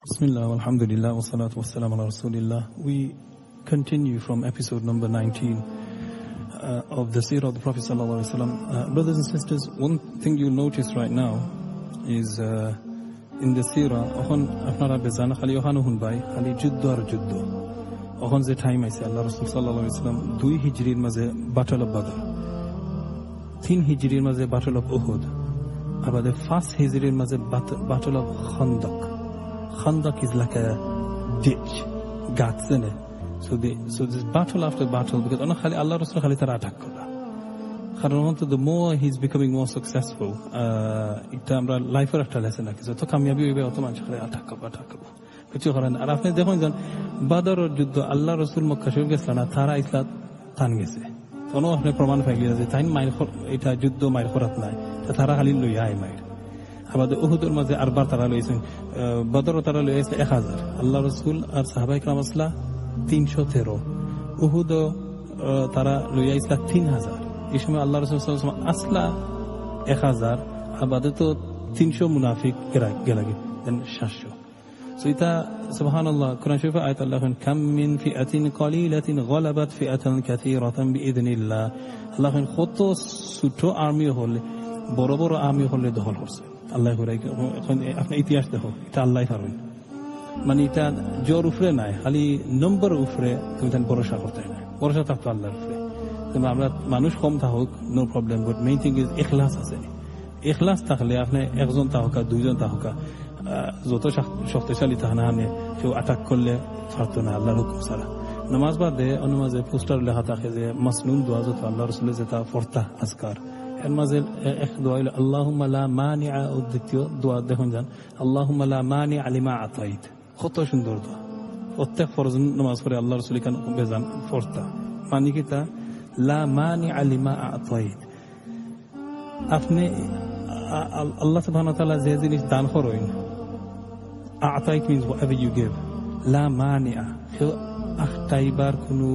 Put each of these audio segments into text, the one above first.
Bismillah, alhamdulillah, wa salatu wa salam ala rasulillah. We continue from episode number 19 of the Seerah of the Prophet sallallahu alaihi wasallam. Brothers and sisters, one thing you'll notice right now is in the Seerah, ohon apnara bezana khali ohanu hun bai, khali juddo ar juddo. Ohon ze time aise Allah Rasul sallallahu alaihi wasallam 2 hijrir maze Battle of Badr, 3 hijrir maze Battle of Uhud, abade 1 hijrir maze Battle of Khandaq. Khandaq is like a ditch, gaps in it. So this battle after battle, because Allah Rasul khali tara attack kora. The more he's becoming more successful, এটা আমরা লাইফের একটা lesson রাখি। তো কামিয়াবি হইবে অত মানুষ খালি আটাক করবো কিছু করেন। আর আপনি দেখুন যান বাদরের যুদ্ধ আল্লাহ রসুল মক্কা শরীফ গেছিল না, তারা ইসলাম টান গেছে। কোনো আপনি প্রমাণ পাইলি যে তাই মায়ের এটা যুদ্ধ মায়ের খরাত নাই, তারা খালি লইয়া আয় মায়ের। আবার উহুদের মাঝে আরবার তারা লইছেন, বদর তারা লইছে 1000, আল্লাহ রসুল আর সাহাবায়ে কেরাম আসলা 313, উহুদ তারা লইয়া ইসলা 3000। এই সময় আল্লাহ রসুল আসলা 1000, আবাদে তো 300 মুনাফিক গেলাগে, দেন 700। সো এটা সুবহানাল্লাহ, কোরআন শরীফে আয়াত আল্লাহ কাম মিন ফিআতিন কলিলাতিন গালাবাত ফিআতান কাসীরাতান বিইذনিল্লাহ। আল্লাহ কত ছোট আর্মি হলে বড় বড় আর্মি হলে দখল করছে আল্লাহ করে। এখন আপনি ইতিহাস দেখো, এটা আল্লাহ পারবেন, মানে এটা জোর উফরে নাই, খালি নম্বর উফরে তুমি তার ভরসা করতে নাই, ভরসা থাকতো আল্লাহর উপরে। আমরা মানুষ কম থাকুক no problem, but main thing is ইখলাস আছে। ইখলাস থাকলে আপনি একজন তাহকা দুইজন তাহকা যত শক্তিশালী তাহনা আনে কেউ আটাক করলে পারতো না আল্লাহর হুকুম ছাড়া। নামাজ বাদে অন্য মাঝে পোস্টার লেখা থাকে যে মাসনুন দোয়া যত আল্লাহ রসুলের যেটা ফরতা আজকার, এর মাঝে এক দোয়া হইল আল্লাহুম্মা লা মানিআ, দ্বিতীয় দোয়া দেখুন যান আল্লাহুম্মা লা মানিআ লিমা আতাইত। কত সুন্দর দোয়া, প্রত্যেক ফরজ নামাজ পড়ে আল্লাহ রসুল কেন বেজান ফরতা, মানে কি তা লা মানিআ লিমা আতাইত। আপনি আল্লাহ সুবহানাহু ওয়া তাআলা যে জিনিস দান করেন, আতাইত means whatever you give, লা মানিআ, কেউ আখতাইবার কোনো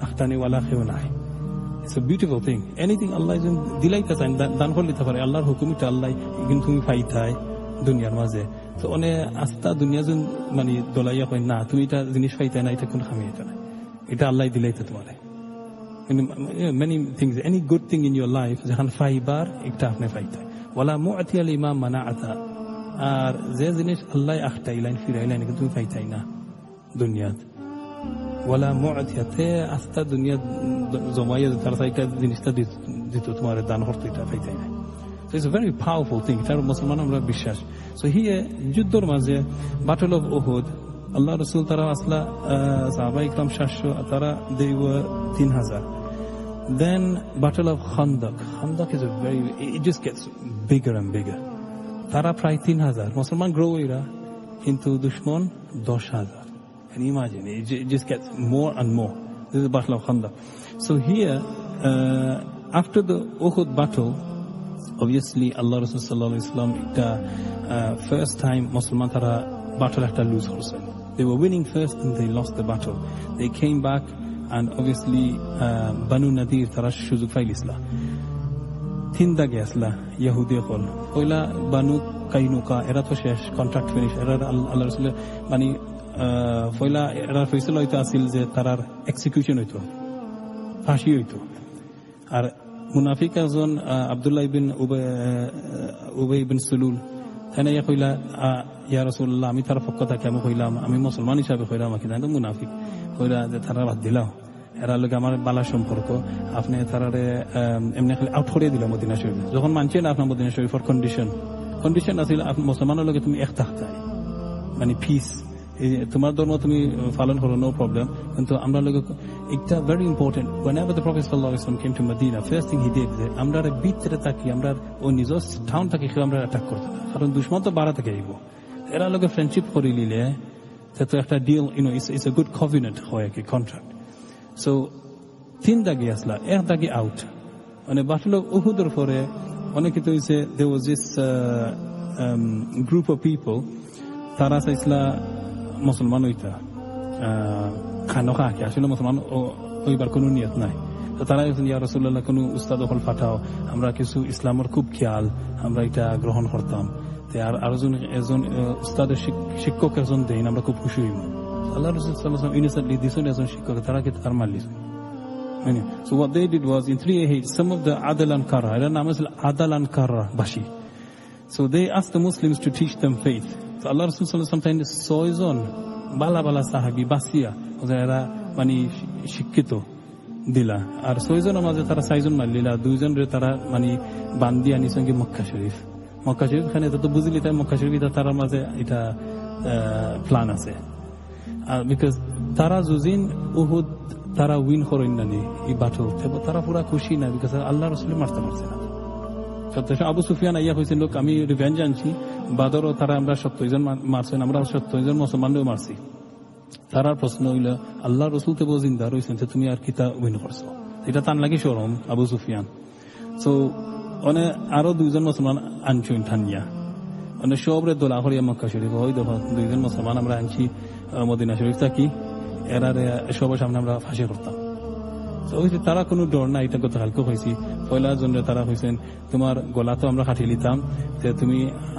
আখতানিওয়ালা কেউ নাই। It's a beautiful thing. Anything Allah is দিলাইতে চান দান করলে তা পারে, আল্লাহর হুকুমটা আল্লাহ কিন্তু তুমি পাইতাই দুনিয়ার মাঝে। তো অনে আস্তা দুনিয়া যখন মানে দলাইয়া হয় না, তুমি এটা জিনিস পাইতাই না, এটা কোনো খামি এটা না, এটা আল্লাহ দিলাইতে তোমার। Many things, any good thing in your life যখন ফাইবার একটা আপনি পাইতাই, ওয়ালা মুআতিয়া লিমা মানাআতা। আর যে জিনিস আল্লাহ আখতাইলাইন ফিরাইলাইন কিন্তু তুমি পাইতাই না দুনিয়াত, ওয়ালা মুআতিয়াতে আস্তা দুনিয়া জমাইয়া তার সাইটা জিনিসটা দিত তোমার দান করতে, এটা পাইতাই না। So it's a very powerful thing, এটা মুসলমান আমরা বিশ্বাস। So here যুদ্ধের মাঝে Battle of Uhud, আল্লাহ রসুল তারা আসলা সাহাবায়ে কেরাম 700, তারা they were 3000. Then Battle of Khandaq. Khandaq is a very, it just gets bigger and bigger. তারা প্রায় 3000, মুসলমান গ্রো এরা, কিন্তু দুশমন 10000। Can you imagine? It just gets more and more. This is the Battle of Khandaq. So here, after the Uhud battle, obviously Allah Rasul sallallahu alaihi wasallam, first time Musliman tara battle একটা lose করছেন। They were winning first and they lost the battle. They came back and obviously Banu Nadeer tara সুযোগ পাইলিসলা, 3 দাগে আসলা ইহুদি হল। পয়লা বানু কাইনুকা, এরা তো শেষ, কন্ট্রাক্ট ফিনিশ, এরা আল্লাহ রাসূলের মানে পয়লা এরা ফয়সালা হইতো আসিল যে তারার এক্সিকিউশন হইতো, ফাঁসি হইতো। আর মুনাফিক একজন আব্দুল্লাহ ইবনে উবাই ইবনে সুলুল, এনে কইলা ইয়া রাসূলুল্লাহ, আমি তার পক্ষ থেকে আমি কইলাম, আমি মুসলমান হিসাবে কইলাম, আমাকে জানো মুনাফিক কইলা যে তারা বাদ দিলাও, এরা লোক আমার বালা সম্পর্ক, আপনি তারারে এমনি খালি আউট করে দিলাম মদিনা শরীফ। যখন মানছে না আপনার মদিনা শরীফের কন্ডিশন আছিল মুসলমানের লোকে তুমি এক থাকতে, মানে পিস, তোমার ধর্ম তুমি পালন করো, নো প্রবলেম, কিন্তু আমরা লোক একটা very important. whenever the Prophet sallallahu alaihi wasallam came to Medina, first thing he did যে আমরা ভিতরে থাকি, আমরা ও নিজের টাউন থাকি আমরা অ্যাটাক করতে না, কারণ দুশমন তো বাড়া থেকে আইব। এরা লোকে ফ্রেন্ডশিপ করে নিলে তো একটা deal, it's a good covenant হয় কি কন্ট্রাক্ট। সো 3 দাগে আসলা, 1 দাগে আউট। মানে বাটল অফ উহুদের পরে অনেক কিছু হয়েছে, there was this group of people, তারা চাইছিলা মুসলমান হইতা খানো খাকে, আসলে মুসলমান ওইবার কোনো নিয়ত নাই। তো তারা ইয়া রাসূলুল্লাহ কোনো উস্তাদ হল পাঠাও, আমরা কিছু ইসলামের খুব খেয়াল, আমরা এটা গ্রহণ করতাম। আর একজন উস্তাদের শিক্ষক একজন দেন, আমরা খুব খুশি হইব। আল্লাহ রাসূল সাল্লাল্লাহু আলাইহি ওয়াসাল্লাম ইনিশিয়েটলি দিছেন একজন শিক্ষক, তারা কি তার মারলিস। So what they did was in 3AH, some of the Adal and Karra, their name is Adal and Karra Bashi. So they asked the Muslims to teach them faith. So Allah Rasul sallallahu alaihi wasallam sometimes soizon bala sahabi basiya ওরা মানে শিক্ষিত দিলা, আর ছয়জনের মাঝে তারা 6জন মারলিলা, 2জন রে তারা মানে বান্দি আনি সঙ্গে মক্কা শরীফ খানে তো বুঝলি তাই মক্কা শরীফ তার মাঝে এটা প্ল্যান আছে। আর বিকজ তারা যুজিন উহুদ তারা উইন করেন না এই বাটল, তারা পুরা খুশি না, বিকজ আল্লাহ রাসূল মারতে পারছে না। আবু সুফিয়ান আইয়া হয়েছে লোক আমি রিভেঞ্জ আনছি, বাদরও তারা আমরা 70 জন মারছেন, আমরা 70 জন মুসলমানও মারছি। তারা প্রশ্ন হইল আল্লাহ রসুল তো জিন্দা রয়েছেন, তুমি আর কিতা উইন করছো, এটা তার লাগে সরম আবু সুফিয়ান। সো অনে আরো 2জন মুসলমান আনছুন ঠানিয়া, মানে সবরে দোলা করিয়া মক্কা শরীফ হয়, দেখো 2জন মুসলমান আমরা আনছি মদিনা শরীফ থাকি, এরারে সবার সামনে আমরা ফাঁসি করতাম। তারা কোনো ডর না, এটা কথা হালকা হয়েছি। পয়লা জন্য তারা হয়েছেন তোমার গলা তো আমরা কাটিয়ে নিতাম, যে তুমি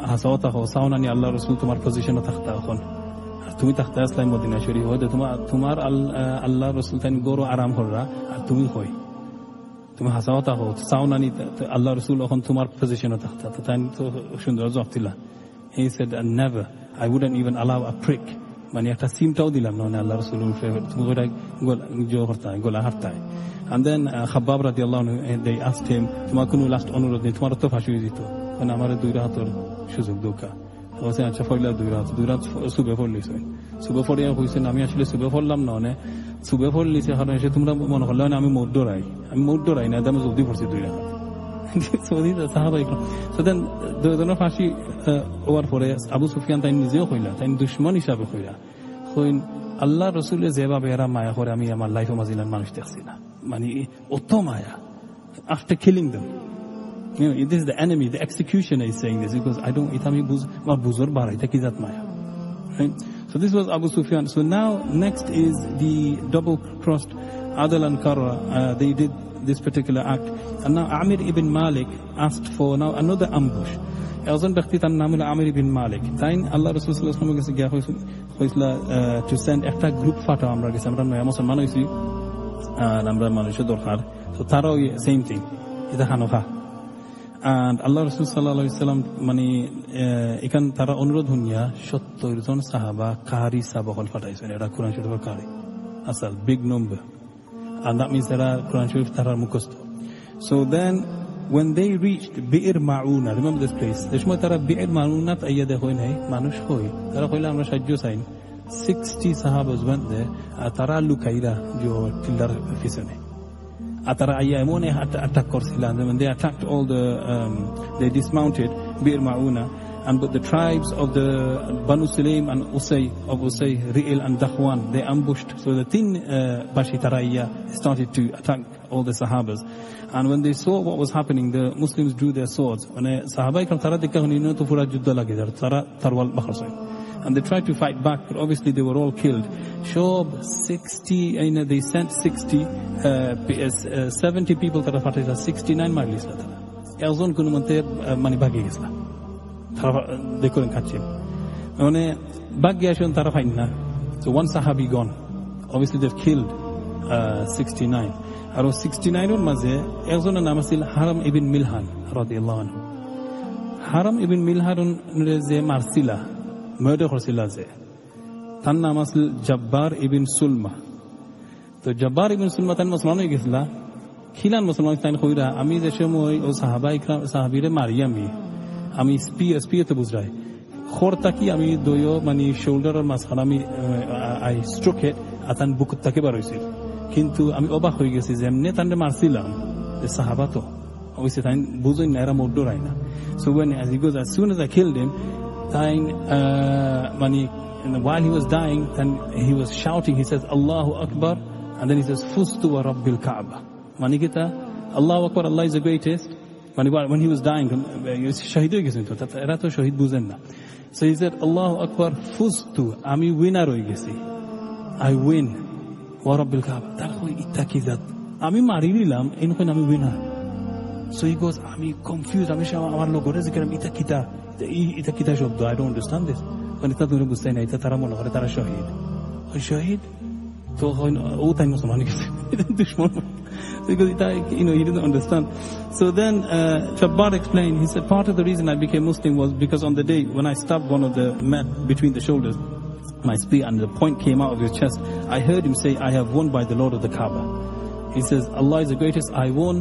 হাসাও থাকো চাও নানি আল্লাহ রসুল তোমার পজিশনে থাকতা, এখন তুমি থাকতে আসলাম মদিনা শরীফ হয়তো তোমার আল্লাহ রসুল তাই গরু আরাম কররা, আর তুমি হই তুমি হাসাও থাকো চাও নানি আল্লাহ রসুল এখন তোমার পজিশনে থাকতা, তো তাই তো সুন্দর জবাব দিলা। He said never, I wouldn't even allow a prick, মানে একটা সিমটাও দিলাম না আল্লাহ রসুল তুমি গোলা হারতায়। And then Khabbab radiyallahu anhu, they asked him, তোমার কোনো লাস্ট অনুরোধ নেই, তোমার তো ফাঁসি হয়ে যেত, মানে আমার 2 রাতের সুযোগ দৌকা। আচ্ছা ফইলা 2 রাত সুবে পড়লিস, সুবে পড়িয়া হয়েছেন আমি আসলে সুবে পড়লাম না, মানে সুবে পড়লিছে কারণ এসে তোমরা মনে করলে আমি মোট ডরাই না, আমি জলদি পড়ছি 2 রাত। So then 2জনের ফাঁসি হওয়ার পরে আবু সুফিয়ান তাই নিজেও কইলা, তাই দুশ্মন হিসাবে কইলা কইন আল্লাহ রসুলের যেভাবে এরা মায়া করে আমি আমার লাইফে মাজিলার মানুষ দেখছি না, মানে অত মায়া। After killing them, you know, this is the enemy, the executioner is saying this, because I don't, itami buzur barai ta kizat maya, right? So this was Abu Sufyan. So now next is the double-crossed Adal and Karra. They did this particular act, and now Amir ibn Malik asked for now another ambush. Azan bakhti tan namul Amir ibn Malik. Tain Allah Rasul sallallahu alaihi wasallam gaya hoysla to send একটা group ফাটা আমরা গেছি, আমরা নয়া মুসলমান হইছি আর আমরা মানুষের দরকার, তো তারাও সেম থিং, এটা হানফা। And Allah Rasul sallallahu alaihi wasallam মানে এখান তারা অনুরোধ হইয়া 70 জন সাহাবা কারি সাবকল ফাটাইছেন, এটা কোরআন শরীফের কারি আসল big number, and that means তারা কোরআন শরীফ তারা মুখস্থ। So then when they reached Bi'r Ma'una, remember this place, the সময় তারা Bi'r Ma'una আইয়া দেখো নাই মানুষ হই, তারা কইলা আমরা সাহায্য চাই। 60 sahabas went there, আর তারা লুকাইরা যে টিলার পিছনে, আর তারা আইয়া এমন attack করছিলেন, when they attacked all the they dismounted Bi'r Ma'una, and but the tribes of the Banu Sulaim and Usay, Ri'il and Dakhwan, they ambushed. So the tin Bashi Taraiya started to attack all the Sahabas. And when they saw what was happening, the Muslims drew their swords. When Sahaba ikram tara dikha hunino to pura judda lage dar, tara tarwal bakharsoy. And they tried to fight back, but obviously they were all killed. Shob 60, they sent 70 people tara fatisa, 69 marlis tara. Erzon kunumonte mani bagi gisla. They couldn't catch him. When Bagyashon Tarafaina, so one Sahabi gone. Obviously they've killed 69. Aro 69 on Maze, Erzon Namasil Haram ibn Milhan, radiyallahu anhu. Haram ibn Milhan Reze Marsila, murder Horsila Ze. Tan Namasil Jabbar ibn Sulma. So Jabbar ibn Sulma Tan Muslimani Gisla, Kilan Muslimani Tan Khuira, Ami Zeshemoy, O Sahaba Ikram, Sahabire Mariami. আমি স্পিয়াতে বুঝরাই খোরতাকি আমি দয়ো মানে শোল্ডারের মাঝখানে আমি I stroke head আতান বুকুত থেকে বার হয়েছিল, কিন্তু আমি অবাক হয়ে গেছি যে এমনি তান্ডে মারছিলাম যে সাহাবা তো অবশ্যই তাই বুঝই না, এরা মোট ডরাই না। So when as he goes, as soon as I killed him, তাই মানে while he was dying, then he was shouting, he says Allahu Akbar, and then he says Fustu wa Rabbil Kaaba, মানে কি তা Allahu Akbar, Allah is the greatest. When he was dying, shahid hoye gechen to era to shahid buzen na. So he said Allahu Akbar, fustu, ami winner hoye gechi, I win, wa Rabbil Kaaba, tar hoy itakizat ami mari nilam enkhon ami winner. So he goes, ami confused, ami amar logore zikram itakita এটা কিতা শব্দ, I don't understand this. মানে তা তুমি বুঝতে না, এটা তারা মনে করে তারা শহীদ। শহীদ তো ও তাই মুসলমান গেছে, দুশ্মন, because he didn't understand. So then Jabbar explained, he said part of the reason I became Muslim was because on the day when I stabbed one of the men between the shoulders, my spear, and the point came out of his chest, I heard him say, I have won by the Lord of the Kaaba. He says, Allah is the greatest, I won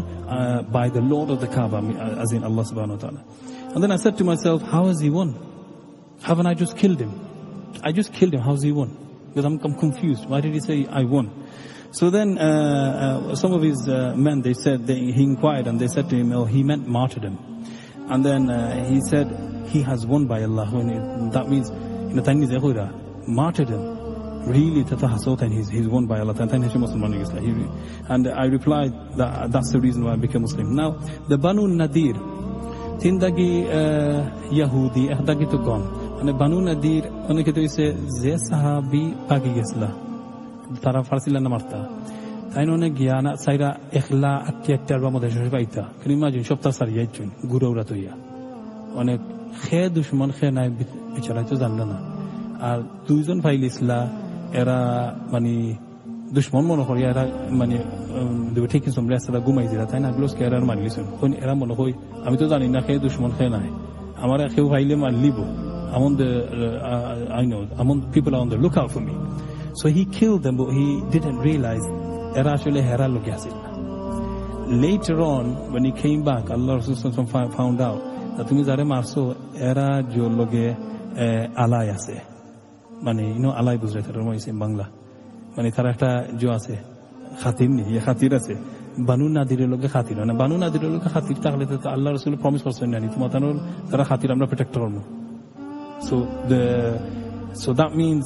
by the Lord of the Kaaba, as in Allah subhanahu wa ta'ala. And then I said to myself, how has he won? Haven't I just killed him? I just killed him, how's he won? Because I'm confused. Why did he say I won? So then some of his men, he inquired and they said to him, oh, he meant martyrdom. And then he said, he has won by Allah. That means, martyrdom. Really, he's won by Allah. And I replied that that's the reason why I became Muslim. Now, the Banu Nadeer, Tindagi Yahudi, Ehdagi to gone. And the Banu Nadeer, অনেকে তো হইছে যে সাহাবী পাকি গেছলা, তারা ফারসিলা না মারতা, তাই অনেক জ্ঞান সাইরা একলা আত্মীয়তার বা মধ্যে পাইতা। কিন্তু ইমাজিন সপ্তাহ সারিয়া ইচ্ছুন গুরৌরা তৈয়া অনেক খে দুশ্মন খে নাই বিচারাই তো জানল না। আর দুইজন ফাইল ইসলা, এরা মানে দুশ্মন মনে করিয়া এরা মানে ঠিক সময় রাস্তাটা ঘুমাই দিলা, তাই না? গ্লোসকে এরা মারলিছেন, এরা মনে হয় আমি তো জানি না খে দুশ্মন খে নাই, আমার কেউ ফাইলে মারলিব, I know people are on the lookout for me. So he killed them, but he didn't realize era actually hera loge asil. Later on, when he came back, Allah Rasul found out that tumi jare marso era jo loge alai ase. Mane alai bujre thar moi in Bangla. Mane tara ekta jo ase khatir ni, ye khatir ase. Banu Nadeer loge khatir na, Banu Nadeer loge khatir takhle to Allah Rasul promise korchen nani tuma tanor tara khatir amra protect korbo. So that means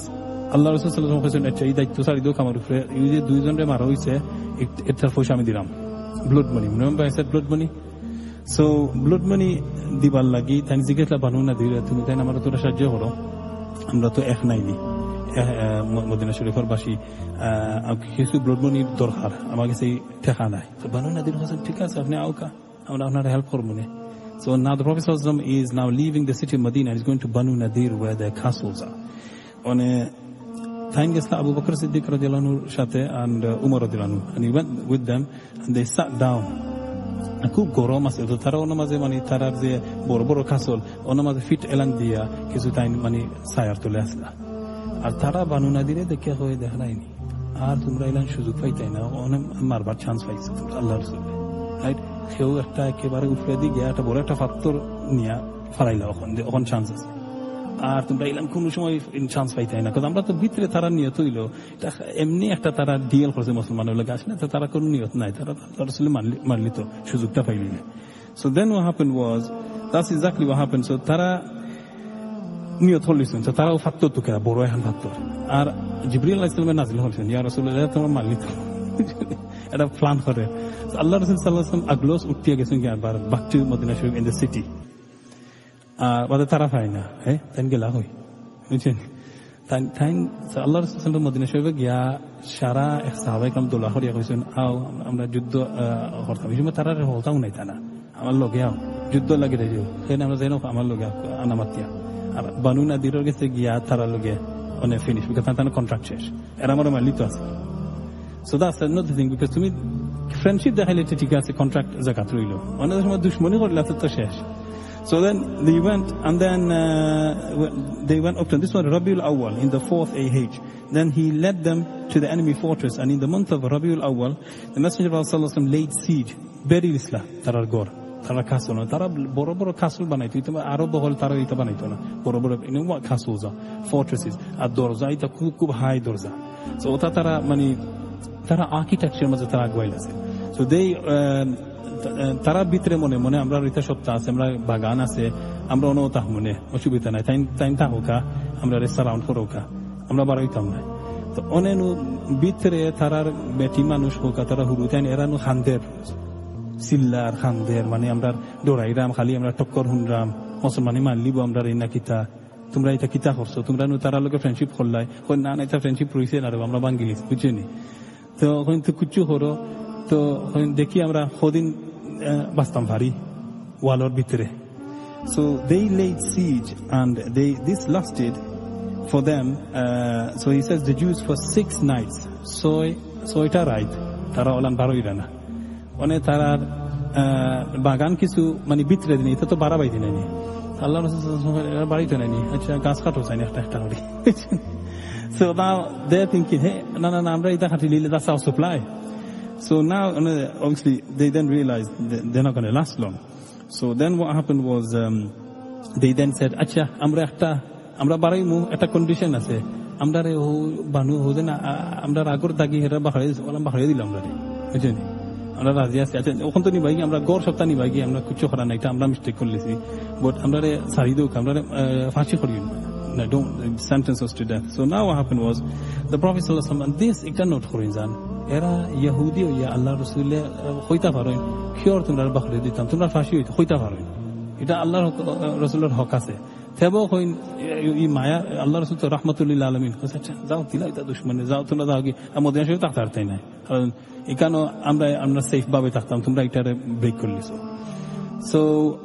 Allah Rasul sallallahu alaihi wasallam এই দায়িত্ব সারি দো কামার উপরে, এই যে দুইজন রে মারা হইছে এটার পয়সা আমি দিলাম, blood money, remember I said blood money? So blood money দিবার লাগি তাই জিজ্ঞাসা বানু না দিরা, তুমি তাই আমরা তোরা সাহায্য করো, আমরা তো এক নাইনি মদিনা শরীফের বাসী, কিছু ব্লাড মানি দরকার, আমার কাছে টাকা নাই। তো বানু না দিরা বলেন ঠিক আছে আপনি আওকা, আমরা আপনার হেল্প করব না। So now the Prophet ﷺ is now leaving the city of Medina. He's going to Banu Nadeer where their castles are. On a time gets Abu Bakr Siddiq radhiyallahu anhu shate and Umar radhiyallahu anhu, and he went with them and they sat down. Akub gorom ase to tara ona maze mani tarar je boro boro castle ona maze fit elang dia kichu time mani sayar tole asla. Ar tara Banu Nadeer dekhe hoye dekhnaini. Ar tumra elan sujug paitay na, ona marbar chance paise Allah Rasul. Right? কেউ একটা একেবারে উঠে দিয়ে গিয়ে একটা বড় একটা পাথর নিয়ে ফালাইলা, ওখান চান্স আছে। আর তোমরা এলাম কোন সময় চান্স পাইতাই না, কারণ আমরা তো ভিতরে তারা নিয়ত হইলো এমনি একটা তারা ডিএল করছে মুসলমানের লোক আসলে, তো তারা কোনো নিয়ত নাই, তারা আসলে মানলি তো সুযোগটা পাইলি না। So then what happened was, that's exactly what happened. So তারা নিয়ত হলিছেন, তো তারাও ফাত্তর তো কেনা বড় এখন ফাত্তর, আর জিবরিল আলাইহিস সালাম নাজিল হলেন, ইয়া রাসূলুল্লাহ তোমরা মানলি তো এটা প্ল্যান করে। আল্লাহ রাসূল সাল্লাল্লাহু আলাইহি ওয়াসাল্লাম আগলোস উঠিয়ে গেছেন কি আর back to Medina Sharif in the city. বাদে তারা পায় না, হ্যাঁ তাই গেলা হই বুঝছেন, তাই আল্লাহ রাসূল সাল্লাল্লাহু মদিনা শরীফে গিয়া সারা এক সাহাবায়ে کرام দোলা করিয়া কইছেন আও আমরা যুদ্ধ করতাম, এই সময় তারা হতাও নাই, তা না আমার লগে আও যুদ্ধ লাগে যাইও, সেখানে আমরা যাই না আমার লগে আনামাতিয়া। আর বানু নাদিরের কাছে গিয়া তারা লগে অনেক ফিনিশ, বিকজ তার কন্ট্রাক্ট শেষ, এরা আমার মালিত আছে। So that's another thing, because to me friendship দেখাইলে ঠিক আছে, কন্ট্রাক্ট জাকাত রইল, অনেক সময় দুশমনি করলে তো শেষ। So then they went, and then they went up to this one Rabiul Awwal in the 4th AH. Then he led them to the enemy fortress, and in the month of Rabiul Awwal the Messenger of Allah sallallahu alaihi wasallam laid siege, buried Islam, tarar gor তারা castle না, তারা বড় বড় castle বানাইতো, এটা আরো বহল তারা এটা বানাইতো না, বড় বড় castles, fortresses, আর দরজা এটা খুব হাই দরজা। So ওটা তারা মানে তারা আর্কিটেকচারের মধ্যে তারা আগুয়াইল আছে। So they তারা ভিতরে মনে মনে আমরা রিতা সপ্তাহ আছে, আমরা বাগান আছে, আমরা অন্য তাহ মনে অসুবিধা নাই, তাই তাহকা আমরা রেস্টুরেন্ট করোকা আমরা বাড়াইতাম না। তো অনেক ভিতরে তারার বেটি মানুষ হোক, তারা হুরু তাই এরানো খান্দের সিল্লার খান্দের, মানে আমরা ডোরাইরাম খালি আমরা টক্কর হুনরাম, মুসলমানি মানলিব আমরা এই না কিতা, তোমরা এটা কিতা করছো, তোমরা তারা লোকে ফ্রেন্ডশিপ করলাই, না এটা ফ্রেন্ডশিপ রয়েছে না, আমরা বাঙ্গিলিস বুঝছেনি। তো ওখানে তো কুচু হরো, তো দেখি আমরা সদিন বাঁচতাম পারি ওয়ালের ভিতরে, So they laid siege, and this lasted for them. So he says the Jews for 6 nights. So এটা রাইট তারা ওলান 12 ইরানা মানে তারা বাগান কিছু মানে ভিতরে দিন এটা তো 12 বাই দিনানি আল্লাহ রাসূল বাড়িতে নেনি আচ্ছা গাছ কাটো চাই না একটা করে so now they're thinking hey না আমরা এটা কাটি নিলে that's our supply. So now obviously they then realized they're not going to last long. So then what happened was they then said acha আমরা বাড়াইমু একটা কন্ডিশন আছে আমরা রে বানু হোজে না আমরা আগর দাগি হেরা বাহারে দিলাম আমরা বুঝছেন আমরা রাজি আছি আচ্ছা ওখান তো নিবাই আমরা গড় সপ্তাহ নিবাই গিয়ে আমরা কিছু করা না এটা আমরা মিস্টেক করলেছি বাট আমরা রে সারি দেব আমরা ফাঁসি করি না don't sentence us to death. So now what happened was the Prophet sallallahu alaihi wasallam this এটা নোট করেন জান এরা ইহুদি ও ইয়া আল্লাহর রাসূলে কইতা পারেন কিওর তোমরা বাহারে দিতাম তোমরা ফাঁসি হইতো কইতা পারেন এটা আল্লাহর রাসূলের হক আছে তেবো কইন ই মায়া আল্লাহর রাসূল তো রাহমাতুল আলামিন আচ্ছা যাও তিলাই তা দুশমনে যাও তোমরা যাও কি আমাদের সাথে থাকতে নাই কারণ এখানে আমরা সেফ ভাবে থাকতাম তোমরা এটারে ব্রেক করলিছো সো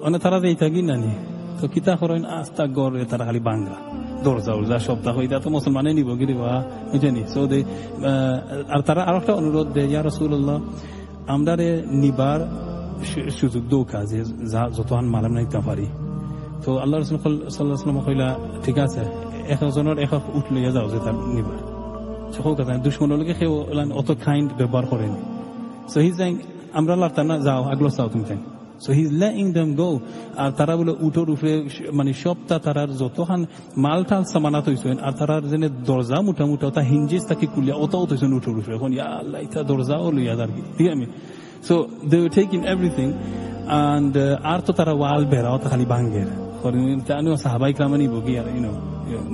অনে তারা দেই থাকি নানি তো কিতা করেন আস্তা গড়ে তারা খালি বাংলা দরজা সপ্তাহ হইতা তো মুসলমানে নিব গিরিবা বুঝেনি সো দে আর তারা আরেকটা অনুরোধ দেয় ইয়া রাসূলুল্লাহ আমরারে নিবার সুযোগ দাও কাজে যতক্ষণ মালাম নাইতে পারি তো আল্লাহ রাসূল সাল্লাল্লাহু আলাইহি ওয়াসাল্লাম কইলা ঠিক আছে একজনের এক উঠলে যাও যে তার নিবা সকল কথা দুশমনের লগে কেউ অত কাইন্ড ব্যবহার করেনি সো হি saying আমরা লারতাম না যাও আগলো যাও তুমি তাই so he is letting them go আর তারা বলে উঠোর উপরে মানে সবটা তারার যতখান মালটাল সামানাত হইছেন আর তারার জেনে দরজা মোটামুটি ওটা হিঞ্জিস তাকে কুলিয়া ওটাও হইছেন উঠোর উপরে এখন ইয়া আল্লাহ এটা দরজাও লইয়া আর কি ঠিক আছে so they were taking everything and আর তো তারা ওয়াল বেরাও তা খালি ভাঙ্গের জানো সাহাবাই কামানি বগি আর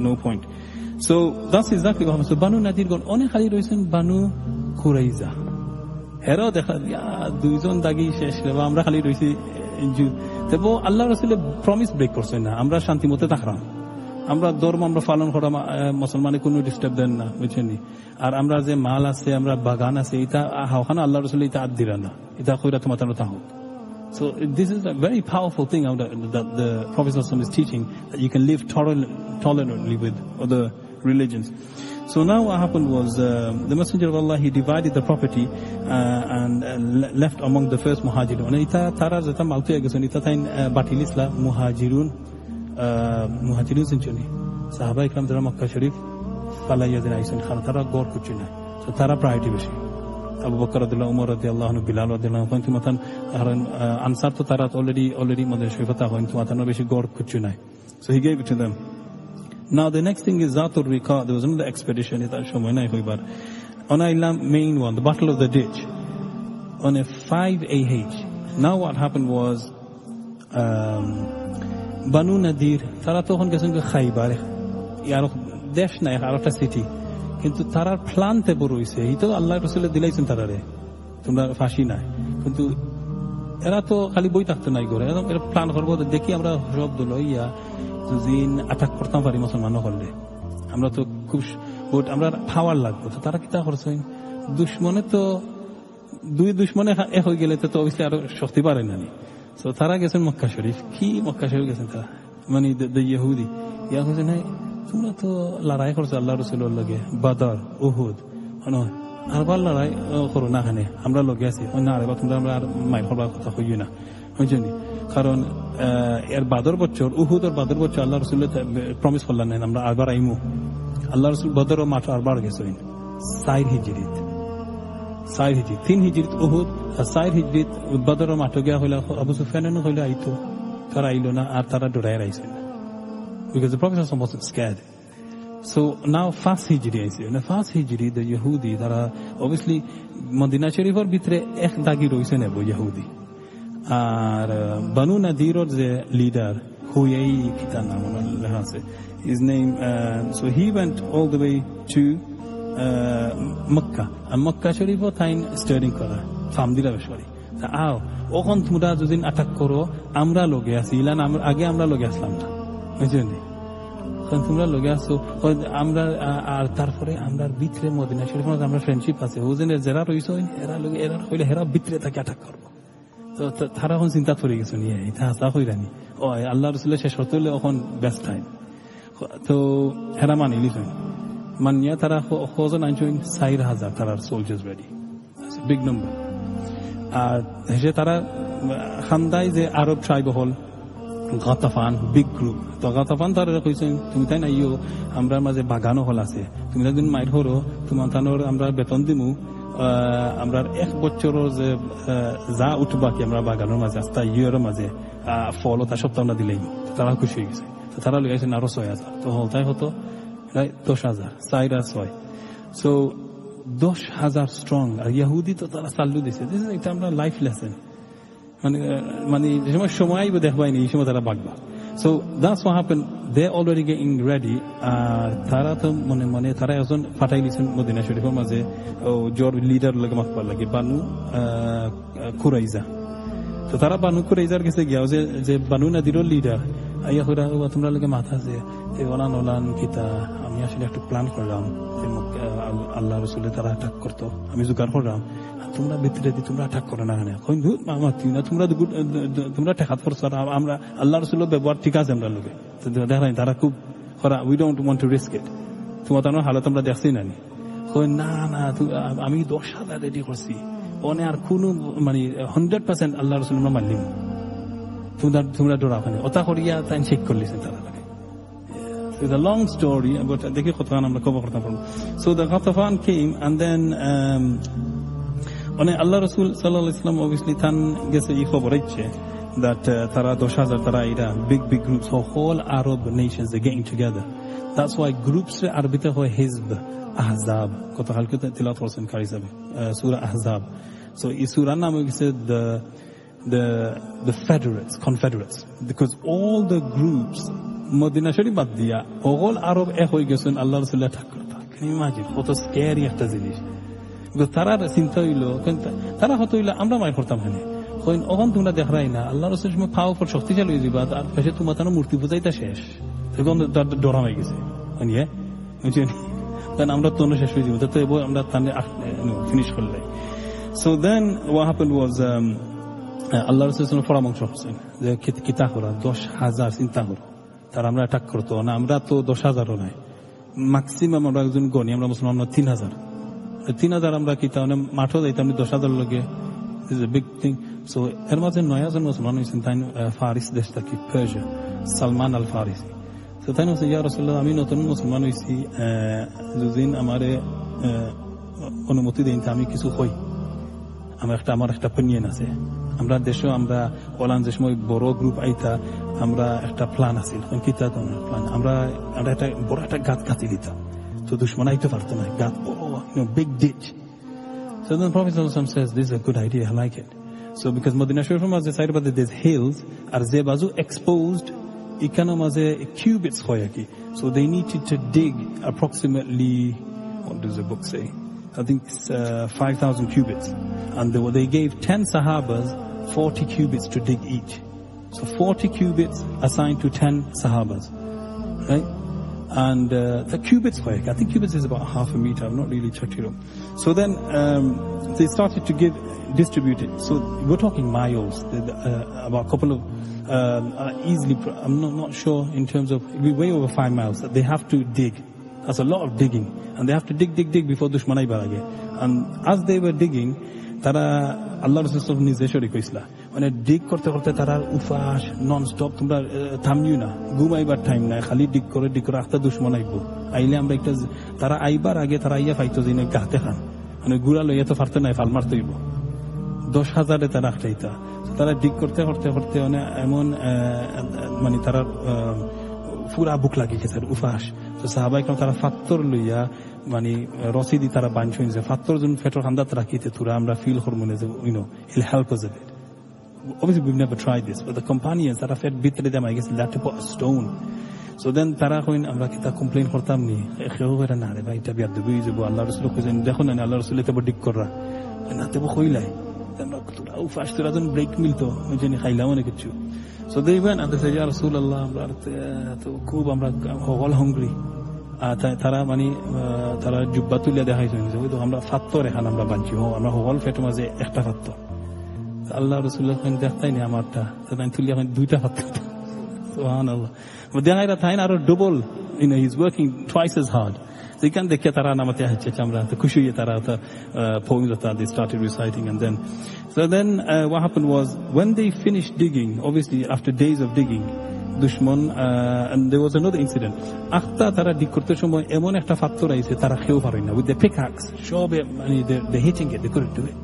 no point. So that's exactly what happened. So Banu Nadeer gon অনেক খালি রইছেন বানু কুরাইজা হেরা দেখা দুইজন দাগি শেষ রেবা আমরা খালি রইছি তবু আল্লাহ রাসূলের প্রমিস ব্রেক করছেন না আমরা শান্তি মতে থাকলাম আমরা ধর্ম আমরা পালন করা মুসলমানে কোনো ডিস্টার্ব দেন না বুঝছেন আর আমরা যে মাল আছে আমরা বাগান আছে এটা হাওখানা আল্লাহ রাসূল এটা আদ দিরা না এটা কইরা তোমার তা হোক. So this is a very powerful thing that the Prophet ﷺ is teaching, that you can live tolerantly with other religions. So now what happened was the Messenger of Allah, he divided the property and left among the first muhajirun. And ita tarar zata maltu egeson ita tain batilisla muhajirun sinchoni. Sahaba ikram dara Makkah Sharif palaiya din aisen khan tara gor kuchina. So tara priority beshi. Abu Bakr radhiyallahu Umar radhiyallahu anhu Bilal radhiyallahu anhu কিন্তু মাতান answer তো তারা already মধ্যে শরীফতা হয় কিন্তু মাতান বেশি গড় কিছু নাই. So he gave it to them. Now the next thing is Zatul Riqa. There was another expedition এটা সময় নাই হইবার on a main one, the Battle of the Ditch on a 5 AH. Now what happened was Banu Nadeer তারা তখন গেছেন খাইবার ইয়ার দেশ নাই আর একটা সিটি কিন্তু তারার প্ল্যানতে বড় হইছে এই তো আল্লাহ রাসূলের দিলাইছেন তারারে তোমরা ফাঁসি নাই কিন্তু এরা তো খালি বই থাকতে নাই করে এরা প্ল্যান করবো দেখি আমরা সব লইয়া দুদিন অ্যাটাক করতাম পারি মুসলমান করলে আমরা তো খুব আমরা পাওয়ার লাগবো তো তারা কিতা করছে দুশ্মনে তো দুই দুশ্মনে এক হয়ে গেলে তো অবশ্যই আরো শক্তি পারে না তো তারা গেছেন মক্কা শরীফ কি মক্কা শরীফ গেছেন তারা মানে ইহুদি ইয়া হয়েছে নাই তোমরা তো লড়াই করছো আল্লাহ রাসূলের লগে বদর উহুদ আরবার লড়াই করো না এখানে আমরা লগে আছি না আরে তোমরা আমরা আর মাইর করবার কথা কইও না বুঝছেন কারণ এর বাদর বছর উহুদ আর বাদর বছর আল্লাহ রাসূল প্রমিস করলেন না আমরা আরবার আইমু আল্লাহ রাসূল বদর ও মাঠ আরবার গেছেন 4 হিজরিত 3 হিজরিত উহুদ আর 4 হিজরিত বদর ও মাঠ গিয়া হইলা আবু সুফিয়ানও হইলা আইতো তারা আইলো না আর তারা ডরাই রাইছে because the Prophet wasn't scared. So now fast hijri aise na fast hijri the Yehudi that are obviously Medina Sharifor bitre ek dagi roise ne bo Yehudi ar Banu Nadeer the leader huyai kita naam Allah se his name so he went all the way to Makkah and Makkah Sharif tain stirring kora famdila beshwari ta ao okhon toমরা যদিন attack koro amra loge aছি ইলা আগে আমরা লগে আসলাম না বুঝছেন তোমরা লগে আসো আমরা আর তারপরে আমরা ভিতরে মদিনা শরীফে আমরা ফ্রেন্ডশিপ আছে হুজেনের যারা রইছে এরা লগে এরা হইলে হেরা ভিতরে তাকে অ্যাটাক করব তো তারা এখন চিন্তা করে গেছে নিয়ে এটা হাসা কইরানি ও আল্লাহ রাসূলের শেষ হতে হলে এখন বেস্ট টাইম তো হেরা মানিলি মানিয়া তারা খোঁজন আনছেন 4000 তারার সোলজার্স রেডি বিগ নাম্বার আর হেসে তারা খান্দায় যে আরব ট্রাইব হল গাতাফান বিগ গ্রুপ তো গাতাফান তারা কইছেন তুমি তাই না ইও আমরা মাঝে বাগানো হল আছে তুমি একদিন মাইর হরো তোমার তানোর আমরা বেতন দিমু আমরা 1 বছরের যে যা উঠবা কি আমরা বাগানোর মাঝে আস্তা ইয়ের মাঝে ফল তা সপ্তাহ আমরা দিলেই তারা খুশি হয়ে গেছে তো তারা লইয়াছেন আরো 6000 তো হলতাই হতো 10,000 4,600 সো 10,000 স্ট্রং আর ইহুদি তো তারা চালু দিছে এটা আমরা লাইফ লেসন মানে যে সময় দেখবাই নি এই সময় তারা বাগবা so that's what happen they already getting ready আর তারা তো মনে তারা একজন ফাটাই দিয়েছেন মদিনা শরীফের মাঝে জোর লিডার লাগে মাখবার লাগে বানু কুরাইজা তো তারা বানু কুরাইজার কাছে গিয়া যে বানু নাদিরর লিডার আইয়া কইরা তোমরা লাগে মাথা আছে ওলান কিতা আমি আসলে একটু প্ল্যান করলাম আল্লাহ রাসূলের তারা অ্যাটাক করতো আমি জোগাড় করলাম তোমরা ভিতরে দি তোমরা অ্যাটাক করো না কেন কই মামা তুই না তোমরা ঠেকাত করছো আমরা আল্লাহ রাসূলের ব্যবহার ঠিক আছে আমরা লোকে দেখাই তারা খুব we don't want to risk it তোমার তার হালত আমরা দেখছি না কই না আমি 10,000 রেডি করছি ওনে আর কোনো মানে 100% আল্লাহ রাসূল আমরা মানলিম তোমরা ডরা ওখানে ওটা করিয়া তাই চেক করলিছেন তারা It's a long story, but দেখি কতক্ষণ আমরা কভার করতে পারবো so the Ghatafan came and then মানে আল্লাহ রাসূল সাল্লাল্লাহু আলাইহি ওয়াসাল্লাম obviously তান গেছে এই খবর হচ্ছে that তারা 10,000 তারা এরা big groups of whole Arab nations they getting together that's why groups আরবিতে হয় হিজব আহজাব কত হালকা তিলাওয়াত করছেন কারি সাহেব সূরা আহজাব so এই সূরার নাম হচ্ছে the confederates because all the groups Madina Sharif বাদ দিয়া all আরব এক হয়ে গেছেন আল্লাহ রাসূল অ্যাটাক করতে can you imagine কত স্ক্যারি একটা জিনিস তারা চিন্তা হইলো তারা হতো হইলো আমরা মাই করতাম এখানে ওখান তোমরা দেখাই না আল্লাহ রাসূল সময় পাওয়ার পর শক্তিশালী হয়ে যাবা আর পাশে তোমার তার মূর্তি পূজাইটা শেষ তখন ডরা হয়ে গেছে বুঝছেন আমরা তো শেষ হয়ে যাবো তো আমরা তাহলে ফিনিশ করলে so then what happened was আল্লাহ রাসূল পরামর্শ করছেন যে কিতা করা 10,000 চিন্তা করো তারা আমরা অ্যাটাক করতো না আমরা তো 10,000ও নাই ম্যাক্সিমাম আমরা একজন গণি আমরা মুসলমান 3,000 আমরা কিতা মানে মাঠও যাইতাম 10,000 লগে is a big thing so এর মাঝে 9,000 মুসলমান হয়েছেন তাই ফারিস দেশ থেকে পার্সিয়া সালমান আল ফারিসি তো তাই ইয়া রাসূলুল্লাহ আমি নতুন মুসলমান হয়েছি যদিন আমারে অনুমতি দেন আমি কিছু হই আমার একটা অপিনিয়ন আছে আমরা দেশে আমরা ওলান যে সময় বড় গ্রুপ আইতা আমরা একটা প্ল্যান আছে কিতা প্ল্যান আমরা একটা বড় একটা গাত কাটি দিতাম তো দুশমন আইতে পারতো না গাত বড় big ditch so then Prophet ﷺ says this is a good idea I like it so because Medina Sharif maze side by there's hills আর যে বাজু exposed এখানে মাঝে cubits হয় কি so they needed to dig approximately what does the book say I think it's 5,000 cubits and they gave 10 sahabas 40 cubits to dig each so 40 cubits assigned to 10 sahabas right and the cubits I think cubits is about half a meter I've not really checked it up so then they started to distribute it so we're talking miles about a couple of easily I'm not sure in terms of it'll be way over 5 miles that they have to dig that's a lot of digging and they have to dig before dushmanai barage and as they were digging tara Allah Rasul নিজে শরীক হইছিলা মানে dig করতে করতে তারা উফাস non stop তোমরা থামিও না ঘুমাইবার time নাই খালি dig করে আস্তে দুশমন আইব আইলে আমরা একটা তারা আইবার আগে তারা আইয়া ফাইতো জিনে গাতে খান মানে গুড়া লইয়া তো পারতে নাই ফাল মারতে হইব 10,000 তারা রাখতেইতা তারা dig করতে মানে এমন মানে তারা পুরা বুক লাগি গেছে উফাস তো সাহাবায়ে কেরাম তারা ফাত্তর লইয়া মানে রসিদি তারা বানছেন যে ফাত্তর জন ফেটর খান্দাত রাখিতে তুরা আমরা ফিল হরমোনে যে it'll help us a bit obviously we've never tried this but the companions তারা ফেট ভিতরে দেম আই গেছে that to put a stone so then তারা কইন আমরা কিতা কমপ্লেইন করতাম নি খেও করে না রে ভাই এটা বিয়াদ দিবই যে আল্লাহ রাসূল কইছেন দেখো না আল্লাহ রাসূল এত ডিক কররা না তে কইলাই আমরা তুরা উফাস তুরা জন ব্রেক মিলতো ওইজন্য খাইলাম না কিছু so they went and they said ya Rasulullah আমরা তো খুব আমরা all hungry তারা মানে তারা জুব্বা তুলিয়া দেখাইছেন যে ওই তো আমরা ফাত্তর এখানে আমরা বানছি আমরা হল ফেট মাঝে একটা ফাত্তর আল্লাহ রাসূলুল্লাহ দেখতাই না আমারটা তাই তুলি এখন দুইটা হাত সুবহানাল্লাহ দেখা তাই আরো double he's working twice as hard so you can দেখে তারা নামাতে হচ্ছে আমরা তো খুশি হয়ে তারা poems that they started reciting and then what happened was when they finished digging obviously after days of digging Dushman and there was another incident আখতা তারা dig করতে সময় এমন একটা পাথর আইছে তারা খেও পারে না with the pickaxe সব মানে they hitting it they couldn't do it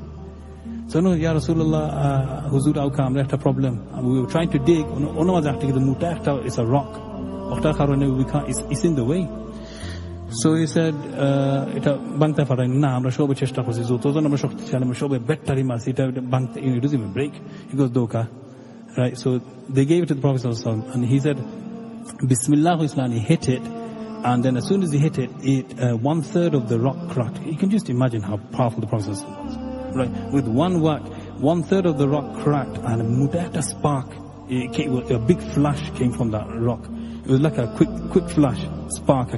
so no ya rasulullah huzur auka amra ekta problem we were trying to dig ono maze ekta kitu muta ekta is a rock otar karone we can't it's in the way so he said eta bangte parai na amra shobe cheshta korchi jotojon amra shoktiশালী amra shobe bettari mas eta bangte it doesn't even break he goes doka right so they gave it to the prophet sallallahu alaihi wasallam and he said bismillah islam he hit it and then as soon as he hit it 1/3 of the rock cracked you can just imagine how powerful the prophet sallallahu alaihi wasallam was right with one whack 1/3 of the rock cracked and a spark a big flash came from that rock it was like a quick flash spark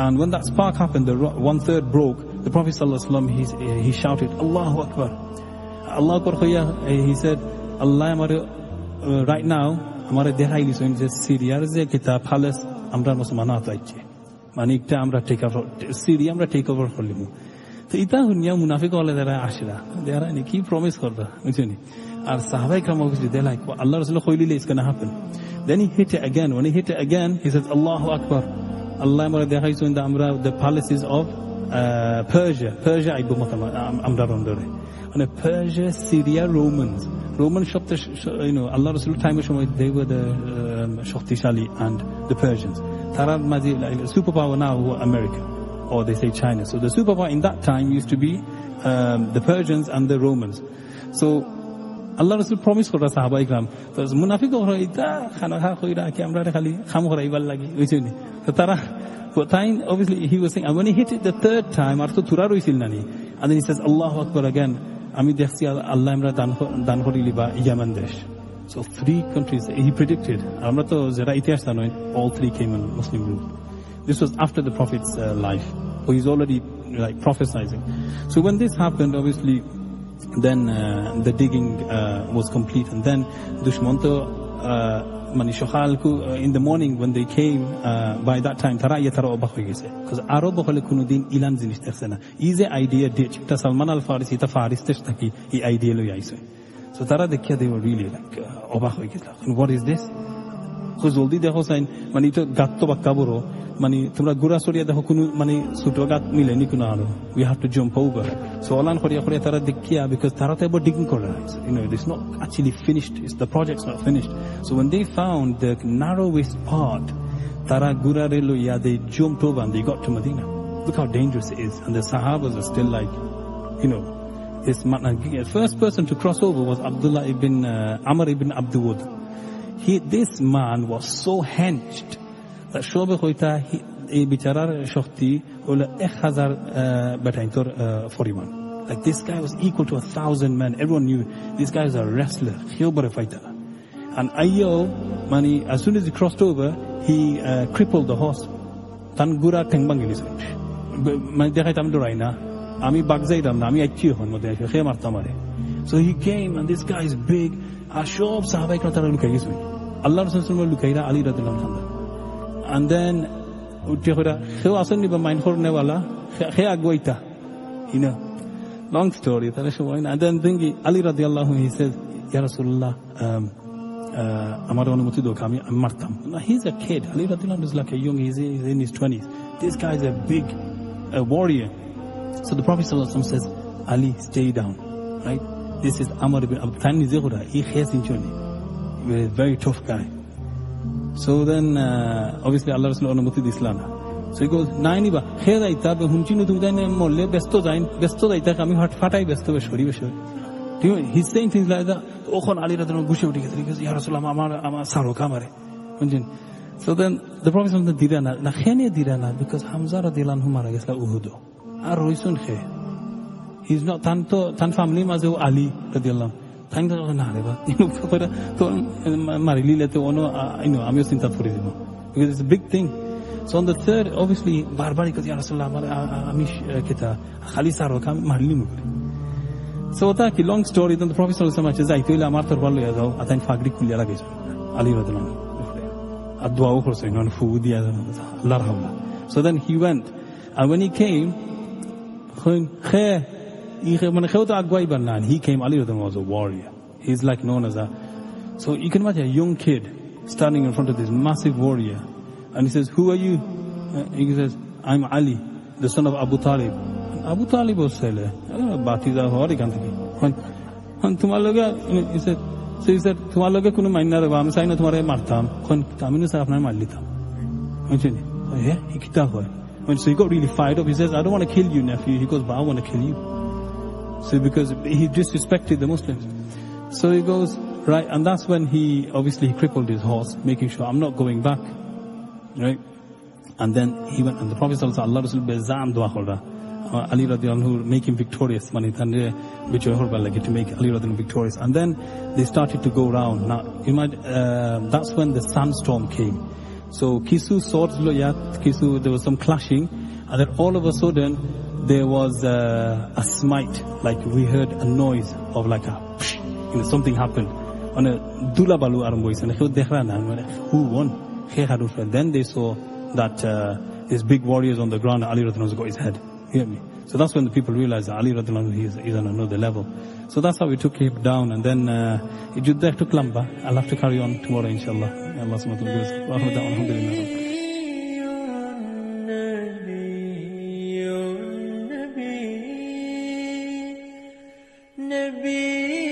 and when that spark happened the 1/3 broke the prophet sallallahu alaihi wasallam he shouted Allahu akbar Allah akbar he said Allah amar right now amare dekhai diso in Syria je kitab halas amra muslimanat aiche mane ekta amra take over Syria amra take over korlimu to ita hunya munafiq wala dara ashira dara ni ki promise korda buchheni ar sahabai kram obviously they like Allah rasul khoilile it's going to happen then he hit it again when he hit it again he says Allahu akbar Allah amara dekhai so in the amra the palaces of Persia aibu matama amra rondore and Persia Syria Roman shopte Allah Rasul time they were the shoktiশালী and the Persians tara mazi superpower now America or they say China so the superpower in that time used to be the Persians and the Romans so Allah Rasul promised for sahaba ikram so munafiq hora ita khana khoira ki amra khali kham khora ibar lagi buchheni so tara time obviously he was saying and when he hit it the third time ar to thura roisil nani and then he says Allahu akbar again আমি দেখছি আল্লাহ আমরা দান করিলি বা ইয়ামান দেশ so 3 countries he predicted আমরা তো যারা ইতিহাস জানো all 3 came in Muslim rule this was after the prophet's life so he's already like prophesying so when this happened obviously then the digging was complete and then dushman to mani shokhalku in the morning when they came by that time tara obak hoye geche because arab hole kono din ilan jinish দেখছে না is a idea ditch ta Salman al Farisi ta Faris tesh taki ei idea loi aise so tara dekhya they were really like obak hoye geche what is this so joldi dekho sain mani to gatto bakka boro mani tumra gura soriya dekho kono mani chuto gat mileni kono aro we have to jump over so alan khoriya tara dekhya because tara to ebo digging kora it's not actually finished the project's not finished so when they found the narrowest part tara gura relo they jumped over and they got to Medina look how dangerous it is and the sahabas are still like this man first person to cross over was Abdullah ibn Amr ibn Abdul this man was so henched that shobe hoita ei bicharar shakti ola 1000 bataintor foriman like this guy was equal to 1,000 men everyone knew this guy is a wrestler khiobare fighter and ayo mani as soon as he crossed over he crippled the horse tan gura tengbangilis mani dekhai tam doraina ami bagzaidam na ami achi hon mode khe martamare so he came and this guy is big ashob sahabai kra lukai gisme Allah Rasul sallallahu lukaira Ali radhiyallahu anhu and then utikhora khe asani ba main khorne wala khe agwaita long story tara shoy and then thingi Ali radhiyallahu he says ya Rasulullah amar অনুমতি দাও আমি মারতাম he's a kid Ali radhiyallahu is like a young he's in his 20s this guy is a big warrior so the Prophet sallallahu alaihi wasallam says Ali stay down right this is Amr ibn Abdan Zihra he has inchoni a very tough guy so then obviously Allah Rasul অনুমতি দিছলা না so he goes naini ba khere aita be hunchinu tu dane molle besto jaita ami hot fatai besto be shori besho he's saying things like that okhon Ali radhiyallahu gushe uthi gese because ya Rasulullah amar saro kamare hunjin so then the Prophet sallallahu alaihi wasallam na khene dirana because Hamza radhiyallahu anhu mara gesla Uhud ar roisun khe he's not tan family maze Ali radhiyallahu thank the na re ba to marili lete ono ami cinta kori dibo because it's a big thing so on the third obviously barbari because ya Rasulullah ami kita khali saro kam marili mu So that long story, then the Prophet sallallahu alaihi wasallam says, "I Amar Tarwalo Yazao, I think Fagri Kulia Lagis, Ali Radhanan, Adwa Hussein on food, Larhamla." So then he went, and when he came, he came, Ali Radhanan was a warrior. He's like known as a. So you can imagine a young kid standing in front of this massive warrior, and he says, "Who are you?" He says, "I'm Ali, the son of Abu Talib." Abu Talib was saying, "Batiza hori kantaki." When tumaloga, he said, "Tumaloga kunu maina reva, I'm saying tumare martam." When Taminu said, "Apna marlitam." Yeah, he kicked out. When so he got really fired up. He says, "I don't want to kill you, nephew." He goes, "But I want to kill you." So because he disrespected the Muslims. So he goes, right, and that's when he crippled his horse, making sure I'm not going back. Right? And then he went, and the Prophet sallallahu alaihi wasallam Ali radiallahu anhu make him victorious, which to make Ali radiallahu anhu victorious. And then they started to go around. Now, that's when the sandstorm came. So Kisu swords Kisu, there was some clashing, and then all of a sudden there was a smite, like we heard a noise of like a something happened. On a Dulabalu Armbois, and who won? Then they saw that these big warriors on the ground, Ali radiallahu anhu got his head. Hear me? So that's when the people realized that Ali radiallahu anhu is on another level. So that's how we took him down, and then it took lamba. I'll have to carry on tomorrow, inshallah. Allah subhanahu wa ta'ala. Alhamdulillah. Nabi